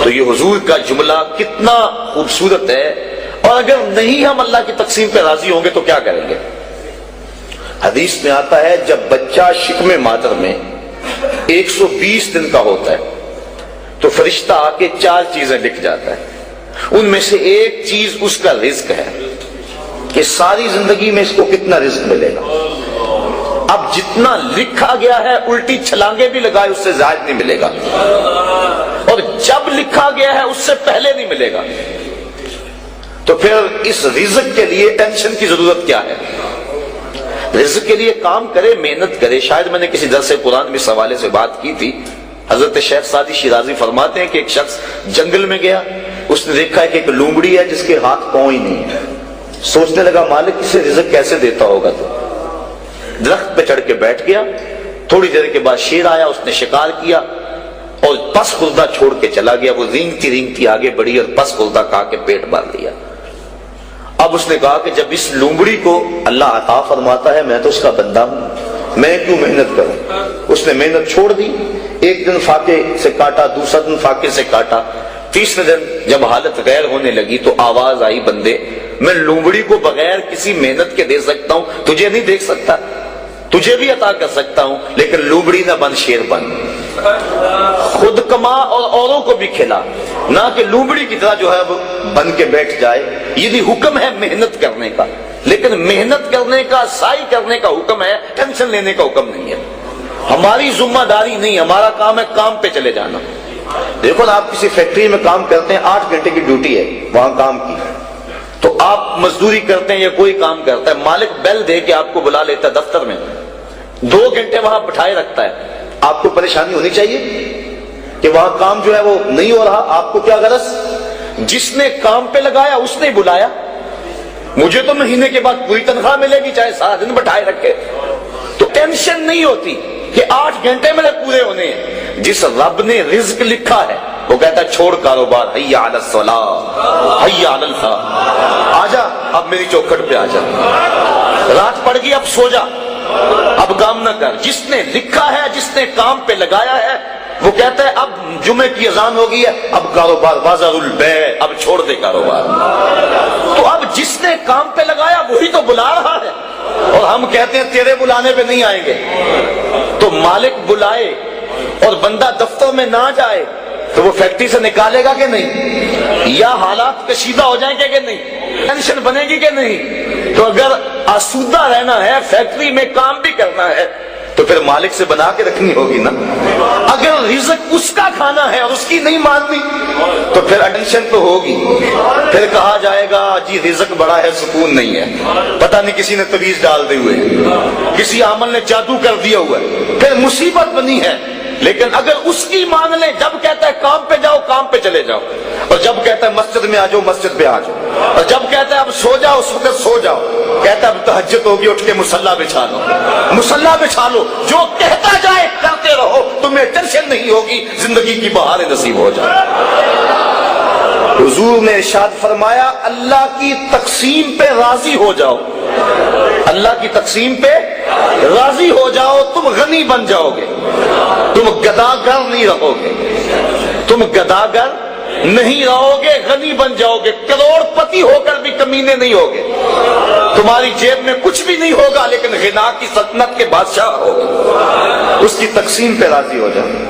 تو یہ حضور کا جملہ کتنا خوبصورت ہے، اور اگر نہیں ہم اللہ کی تقسیم پہ راضی ہوں گے تو کیا کریں گے؟ حدیث میں آتا ہے جب بچہ شکم مادر میں 120 دن کا ہوتا ہے تو فرشتہ آ کے 4 چیزیں لکھ جاتا ہے، ان میں سے ایک چیز اس کا رزق ہے کہ ساری زندگی میں اس کو کتنا رزق ملے گا۔ اب جتنا لکھا گیا ہے الٹی چھلانگے بھی لگائے اس سے زائد نہیں ملے گا، اور جب لکھا گیا ہے اس سے پہلے نہیں ملے گا۔ تو پھر اس رزق کے لیے ٹینشن کی ضرورت کیا ہے؟ رزق کے لیے کام کرے، محنت کرے۔ شاید میں نے کسی درس قرآن میں اس حوالے سے بات کی تھی۔ حضرت شیخ سعدی شیرازی فرماتے ہیں کہ ایک شخص جنگل میں گیا، اس نے دیکھا ہے کہ ایک لومڑی ہے جس کے ہاتھ پاؤں ہی نہیں ہے۔ سوچنے لگا مالک اسے رزق کیسے دیتا ہوگا، تو درخت پہ چڑھ کے بیٹھ گیا۔ تھوڑی دیر کے بعد شیر آیا، اس نے شکار کیا اور پس خوردہ چھوڑ کے چلا گیا۔ وہ رینگتی رینگتی آگے بڑھی اور پس خوردہ کھا کے پیٹ بھر لیا۔ اب اس نے کہا کہ جب اس لومڑی کو اللہ عطا فرماتا ہے میں تو اس کا بندہ ہوں، میں کیوں محنت کروں؟ اس نے محنت چھوڑ دی۔ ایک دن فاقے سے کاٹا، دوسرا دن فاقے سے کاٹا، تیسرے دن جب حالت غیر ہونے لگی تو آواز آئی بندے میں لومڑی کو بغیر کسی محنت کے دے سکتا ہوں، تجھے نہیں دیکھ سکتا، تجھے بھی عطا کر سکتا ہوں لیکن لومڑی نہ بن شیر بن، خود کما اور اوروں کو بھی کھلا، نہ کہ لومڑی کی طرح جو ہے بن کے بیٹھ جائے۔ یہ بھی حکم ہے محنت کرنے کا، لیکن محنت کرنے کا، سعی کرنے کا حکم ہے، ٹینشن لینے کا حکم نہیں ہے۔ ہماری ذمہ داری نہیں، ہمارا کام ہے کام پہ چلے جانا۔ دیکھو نا، آپ کسی فیکٹری میں کام کرتے ہیں، 8 گھنٹے کی ڈیوٹی ہے وہاں کام کی، تو آپ مزدوری کرتے ہیں یا کوئی کام کرتا ہے، مالک بیل دے کے آپ کو بلا لیتا ہے دفتر میں، 2 گھنٹے وہاں بٹھائے رکھتا ہے، آپ کو پریشانی ہونی چاہیے کہ وہاں کام جو ہے وہ نہیں ہو رہا؟ آپ کو کیا غرض؟ جس نے کام پہ لگایا اس نے بلایا، مجھے تو مہینے کے بعد پوری تنخواہ ملے گی چاہے سارا دن بٹھائے رکھے۔ تو ٹینشن نہیں ہوتی کہ 8 گھنٹے میرے پورے ہونے ہیں۔ جس رب نے رزق لکھا ہے وہ کہتا ہے چھوڑ کاروبار، حی علی الصلاۃ، حی علی الفلاح، آجا اب میری چوکھٹ پہ آجا، رات پڑ گئی اب سو جا، اب کام نہ کر۔ جس نے لکھا ہے، جس نے کام پہ لگایا ہے، وہ کہتا ہے اب جمعے کی اذان ہو گئی ہے، اب کاروبار بازار البیع، اب چھوڑ دے کاروبار۔ تو اب جس نے کام پہ لگایا وہی تو بلا رہا ہے، اور ہم کہتے ہیں تیرے بلانے پہ نہیں آئیں گے۔ تو مالک بلائے اور بندہ دفتر میں نہ جائے تو وہ فیکٹری سے نکالے گا کہ نہیں؟ یا حالات کشیدہ ہو جائیں گے کہ نہیں؟ ٹینشن بنے گی کہ نہیں؟ تو اگر آسودہ رہنا ہے، فیکٹری میں کام بھی کرنا ہے، تو پھر مالک سے بنا کے رکھنی ہوگی نا۔ اگر رزق اس کا کھانا ہے اور اس کی نہیں ماننی تو پھر ٹینشن تو ہوگی۔ پھر کہا جائے گا جی رزق بڑا ہے سکون نہیں ہے، پتہ نہیں کسی نے تویز ڈال دی ہوئے، کسی عامل نے جادو کر دیا ہوا ہے، پھر مصیبت بنی ہے۔ لیکن اگر اس کی مان لیں، جب کہتا ہے کام پہ جاؤ کام پہ چلے جاؤ، اور جب کہتا ہے مسجد میں آ جاؤ مسجد پہ آ جاؤ، اور جب کہتا ہے اب سو جاؤ اس وقت سو جاؤ، کہتا ہے اب تہجد ہوگی اٹھ کے مصلی بچھا لو، مصلی بچھا لو، جو کہتا جائے کرتے رہو، تمہیں ٹینشن نہیں ہوگی، زندگی کی بہاریں نصیب ہو جائے۔ حضور نے ارشاد فرمایا اللہ کی تقسیم پہ راضی ہو جاؤ، اللہ کی تقسیم پہ راضی ہو جاؤ، تم غنی بن جاؤ گے، تم گداگر نہیں رہو گے، تم گداگر نہیں رہو گے، غنی بن جاؤ گے، کروڑ پتی ہو کر بھی کمینے نہیں ہوگے، تمہاری جیب میں کچھ بھی نہیں ہوگا لیکن غنا کی سلطنت کے بادشاہ ہوگے۔ اس کی تقسیم پہ راضی ہو جاؤ۔